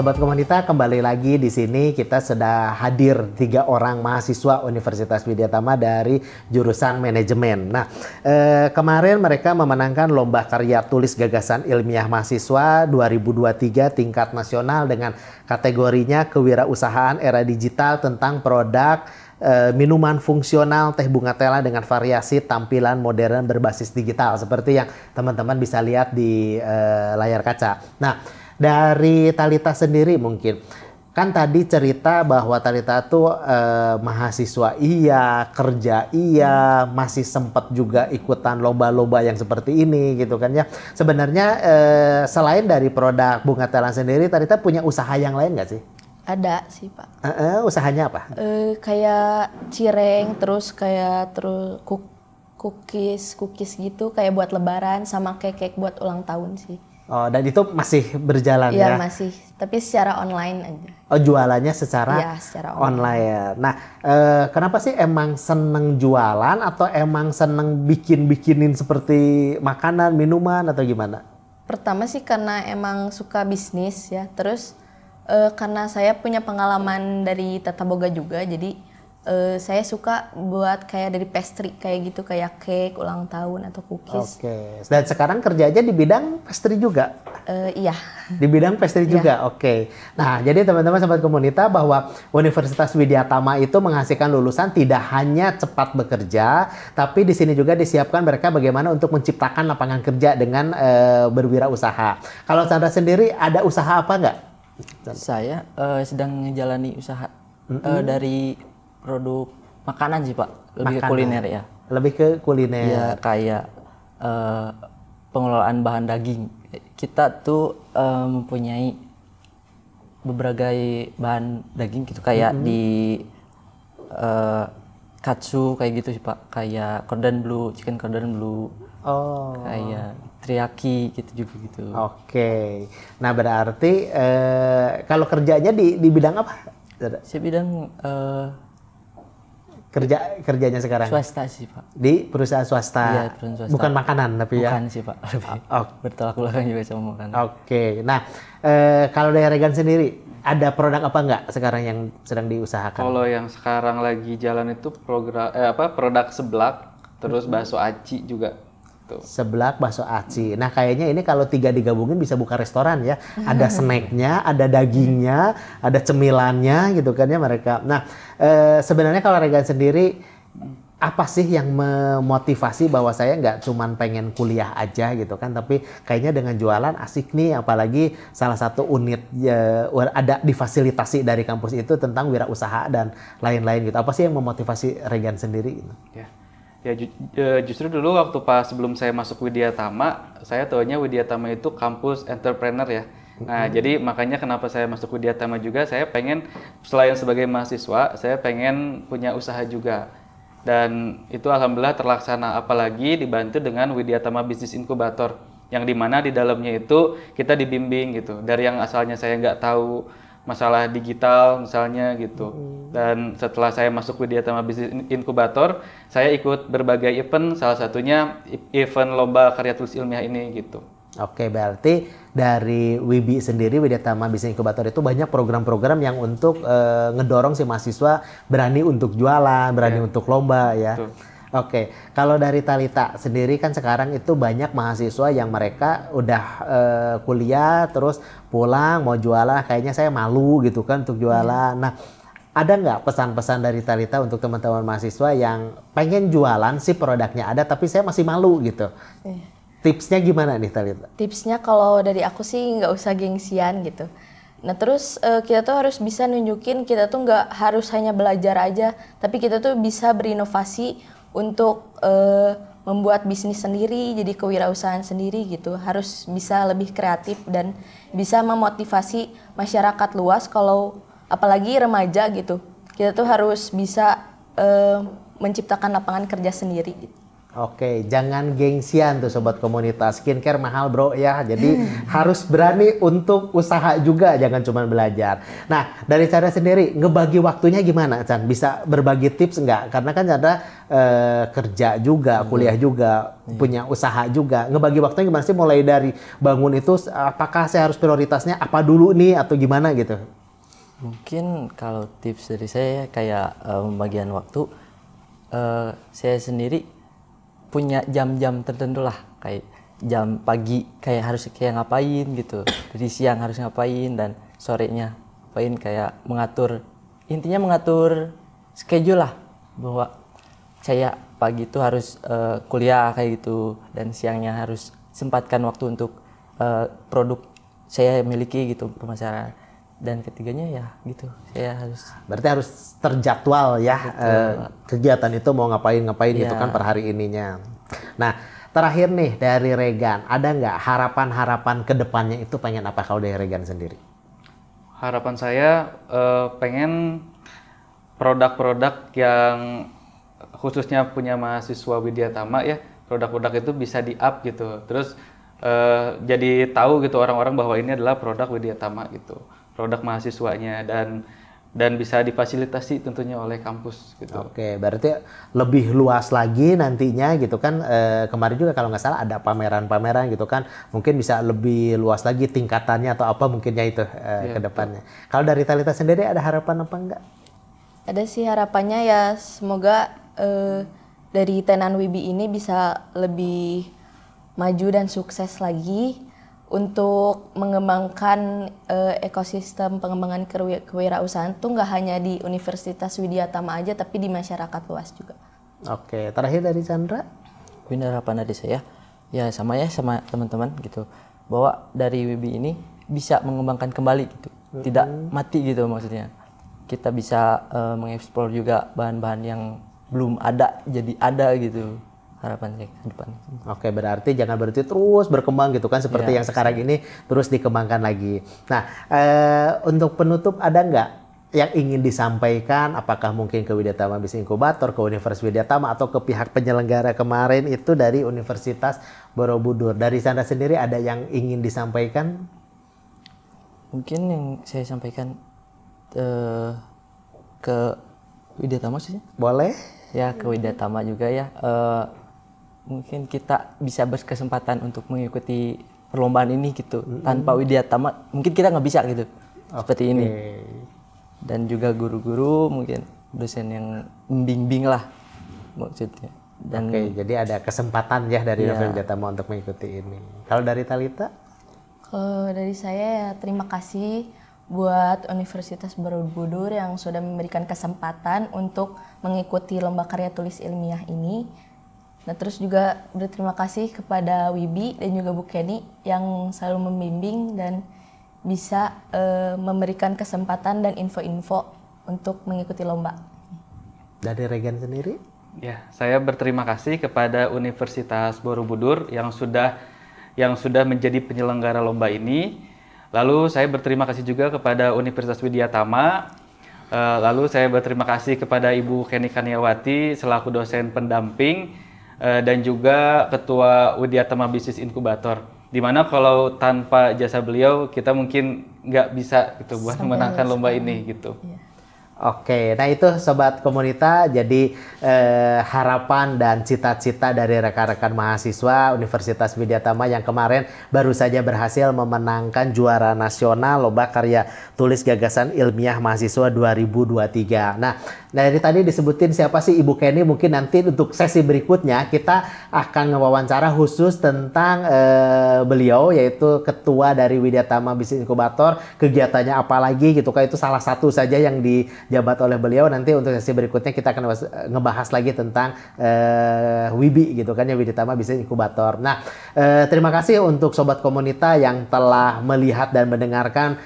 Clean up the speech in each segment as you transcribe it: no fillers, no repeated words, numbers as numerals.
Sobat Komunita, kembali lagi di sini kita sudah hadir 3 orang mahasiswa Universitas Widyatama dari jurusan manajemen. Nah, kemarin mereka memenangkan lomba karya tulis gagasan ilmiah mahasiswa 2023 tingkat nasional dengan kategorinya kewirausahaan era digital tentang produk minuman fungsional teh bunga tela dengan variasi tampilan modern berbasis digital seperti yang teman-teman bisa lihat di layar kaca. Nah, dari Thalita sendiri mungkin kan tadi cerita bahwa Thalita tuh mahasiswa iya, kerja iya, masih sempat juga ikutan lomba-lomba yang seperti ini gitu kan ya. Sebenarnya selain dari produk bunga tela sendiri, Thalita punya usaha yang lain nggak sih? Ada sih Pak. Usahanya apa? Kayak cireng, terus cookies gitu, kayak buat lebaran sama cake buat ulang tahun sih. Oh, dan itu masih berjalan ya? Iya masih, tapi secara online aja. Oh, jualannya secara, ya, secara online ya. Nah, kenapa sih emang seneng jualan atau emang seneng bikinin seperti makanan, minuman atau gimana? Pertama sih karena emang suka bisnis ya, terus karena saya punya pengalaman dari Tata Boga juga, jadi saya suka buat kayak dari pastry kayak gitu, kayak cake ulang tahun atau cookies. Oke. Dan sekarang kerja aja di bidang pastry juga? Iya. Di bidang pastry juga, oke. Nah, jadi teman-teman Sobat Komunita bahwa Universitas Widyatama itu menghasilkan lulusan tidak hanya cepat bekerja, tapi di sini juga disiapkan mereka bagaimana untuk menciptakan lapangan kerja dengan berwirausaha. Kalau Chandra sendiri ada usaha apa nggak? Saya sedang menjalani usaha dari produk makanan sih Pak, lebih ke kuliner ya. Lebih ke kuliner. Ya kayak pengelolaan bahan daging. Kita tuh mempunyai beberapa bahan daging gitu kayak di katsu kayak gitu sih Pak, kayak cordon bleu, chicken cordon bleu. Oh. Kayak teriyaki gitu juga gitu. Oke. Nah, berarti kalau kerjanya di bidang apa? Saya bidang kerjanya sekarang swasta sih Pak. Di perusahaan swasta. Iya, perusahaan swasta. Bukan makanan tapi ya. Bukan sih Pak. Bertolak belakang juga sama makanan. Oke. Nah, kalau dari Regan sendiri ada produk apa nggak sekarang yang sedang diusahakan? Kalau yang sekarang lagi jalan itu produk seblak, terus bakso aci juga. Tuh. Seblak, bakso aci. Nah, kayaknya ini kalau 3 digabungin bisa buka restoran ya. Ada snacknya, ada dagingnya, ada cemilannya gitu kan ya mereka. Nah, sebenarnya kalau Regan sendiri apa sih yang memotivasi bahwa saya nggak cuman pengen kuliah aja gitu kan, tapi kayaknya dengan jualan asik nih, apalagi salah satu unit ada difasilitasi dari kampus itu tentang wirausaha dan lain-lain gitu. Apa sih yang memotivasi Regan sendiri gitu? Ya justru dulu waktu sebelum saya masuk Widyatama, saya tahunya Widyatama itu kampus entrepreneur ya. Nah, jadi makanya kenapa saya masuk Widyatama juga, saya pengen selain sebagai mahasiswa, saya pengen punya usaha juga. Dan itu alhamdulillah terlaksana, apalagi dibantu dengan Widyatama Business Incubator, yang dimana di dalamnya itu kita dibimbing gitu. Dari yang asalnya saya nggak tahu masalah digital misalnya gitu. Dan setelah saya masuk Widyatama Business Incubator, saya ikut berbagai event, salah satunya event lomba karya tulis ilmiah ini gitu. Oke, berarti dari WIBI sendiri, Widyatama Business Incubator itu banyak program-program yang untuk ngedorong si mahasiswa berani untuk jualan, berani untuk lomba ya. Betul. Oke, kalau dari Thalita sendiri kan sekarang itu banyak mahasiswa yang mereka udah kuliah terus pulang mau jualan, kayaknya saya malu gitu kan untuk jualan. Nah, ada nggak pesan-pesan dari Thalita untuk teman-teman mahasiswa yang pengen jualan sih produknya ada tapi saya masih malu gitu? Tipsnya gimana nih Thalita? Tipsnya kalau dari aku sih nggak usah gengsian gitu. Nah terus kita tuh harus bisa nunjukin kita tuh nggak harus hanya belajar aja, tapi kita tuh bisa berinovasi untuk membuat bisnis sendiri, jadi kewirausahaan sendiri gitu. Harus bisa lebih kreatif dan bisa memotivasi masyarakat luas, kalau apalagi remaja gitu. Kita tuh harus bisa menciptakan lapangan kerja sendiri gitu. Oke, jangan gengsian tuh sobat komunitas. Skincare mahal bro ya. Jadi harus berani untuk usaha juga, jangan cuma belajar. Nah, dari cara sendiri ngebagi waktunya gimana, Chan? Bisa berbagi tips nggak? Karena kan ada kerja juga, kuliah juga, punya usaha juga. Ngebagi waktunya gimana sih? Mulai dari bangun itu, apakah saya harus prioritasnya apa dulu nih atau gimana gitu? Mungkin kalau tips dari saya kayak pembagian waktu, saya sendiri punya jam-jam tertentu lah, kayak jam pagi kayak harus kayak ngapain gitu, dari siang harus ngapain, dan sorenya ngapain, kayak intinya mengatur schedule lah, bahwa saya pagi itu harus kuliah kayak gitu, dan siangnya harus sempatkan waktu untuk produk saya miliki gitu, pemasaran. Dan ketiganya ya gitu, saya harus. Berarti harus terjadwal ya, kegiatan itu mau ngapain gitu kan per hari ininya. Nah, terakhir nih dari Regan, ada nggak harapan-harapan ke depannya itu pengen apa kalau dari Regan sendiri? Harapan saya pengen produk-produk yang khususnya punya mahasiswa Widya Tama ya, produk-produk itu bisa di-up gitu. Terus jadi tahu gitu orang-orang bahwa ini adalah produk Widya Tama gitu, produk mahasiswanya, dan bisa difasilitasi tentunya oleh kampus gitu. Oke, berarti lebih luas lagi nantinya gitu kan. Kemarin juga kalau nggak salah ada pameran-pameran gitu kan, mungkin bisa lebih luas lagi tingkatannya atau apa mungkinnya itu ke depannya. Kalau dari Thalita sendiri ada harapan apa enggak? Ada sih harapannya ya, semoga dari Tenan Wibi ini bisa lebih maju dan sukses lagi untuk mengembangkan ekosistem pengembangan kewirausahaan tuh nggak hanya di Universitas Widya Tama aja, tapi di masyarakat luas juga. Oke, terakhir dari Chandra. Mungkin harapan dari saya ya sama teman-teman gitu, bahwa dari WIBI ini bisa mengembangkan kembali gitu, tidak mati gitu maksudnya. Kita bisa mengeksplor juga bahan-bahan yang belum ada jadi ada gitu. Harapan saya ke depan. Oke, berarti jangan berhenti, terus berkembang gitu kan, seperti yang sekarang ini terus dikembangkan lagi. Nah, untuk penutup ada nggak yang ingin disampaikan? Apakah mungkin ke Widya Tama Bisnis Inkubator, ke Universitas Widya Tama, atau ke pihak penyelenggara kemarin itu dari Universitas Borobudur? Dari Sandra sendiri ada yang ingin disampaikan? Mungkin yang saya sampaikan ke Widya Tama sih. Boleh? Ya, ke Widya Tama juga ya. Mungkin kita bisa berkesempatan untuk mengikuti perlombaan ini gitu. Tanpa Widya Tama mungkin kita nggak bisa gitu. Seperti ini. Dan juga guru-guru, mungkin dosen yang membimbing lah maksudnya. Dan jadi ada kesempatan ya dari Widya Tama untuk mengikuti ini. Kalau dari Thalita? Kalau dari saya ya terima kasih buat Universitas Borobudur yang sudah memberikan kesempatan untuk mengikuti lomba karya tulis ilmiah ini. Nah, terus juga berterima kasih kepada Wibi dan juga Bu Kenny yang selalu membimbing dan bisa memberikan kesempatan dan info-info untuk mengikuti lomba. Dari Regan sendiri? Ya, saya berterima kasih kepada Universitas Borobudur yang sudah menjadi penyelenggara lomba ini. Lalu saya berterima kasih juga kepada Universitas Widya Tama. Lalu saya berterima kasih kepada Ibu Kenny Kaniawati selaku dosen pendamping dan juga Ketua Widya Tama Bisnis Inkubator. Dimana kalau tanpa jasa beliau kita mungkin nggak bisa gitu buat memenangkan lomba ini gitu. Oke, nah itu Sobat Komunita, jadi harapan dan cita-cita dari rekan-rekan mahasiswa Universitas Widya Tama yang kemarin baru saja berhasil memenangkan juara nasional Lomba Karya Tulis Gagasan Ilmiah Mahasiswa 2023. Nah, dari tadi disebutin siapa sih Ibu Kenny, mungkin nanti untuk sesi berikutnya kita akan ngewawancara khusus tentang beliau, yaitu Ketua dari Widya Tama Bisnis Inkubator, kegiatannya apa lagi gitu kan, itu salah satu saja yang dijabat oleh beliau. Nanti untuk sesi berikutnya kita akan ngebahas lagi tentang WIBI gitu kan ya, Widya Tama Bisnis Inkubator. Nah, terima kasih untuk Sobat Komunita yang telah melihat dan mendengarkan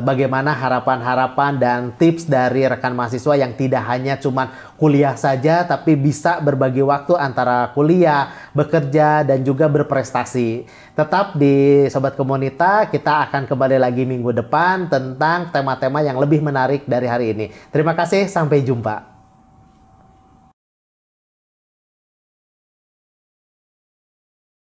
bagaimana harapan-harapan dan tips dari rekan mahasiswa yang tidak hanya cuma kuliah saja, tapi bisa berbagi waktu antara kuliah, bekerja, dan juga berprestasi. Tetap di Sobat Komunita, kita akan kembali lagi minggu depan tentang tema-tema yang lebih menarik dari hari ini. Terima kasih, sampai jumpa.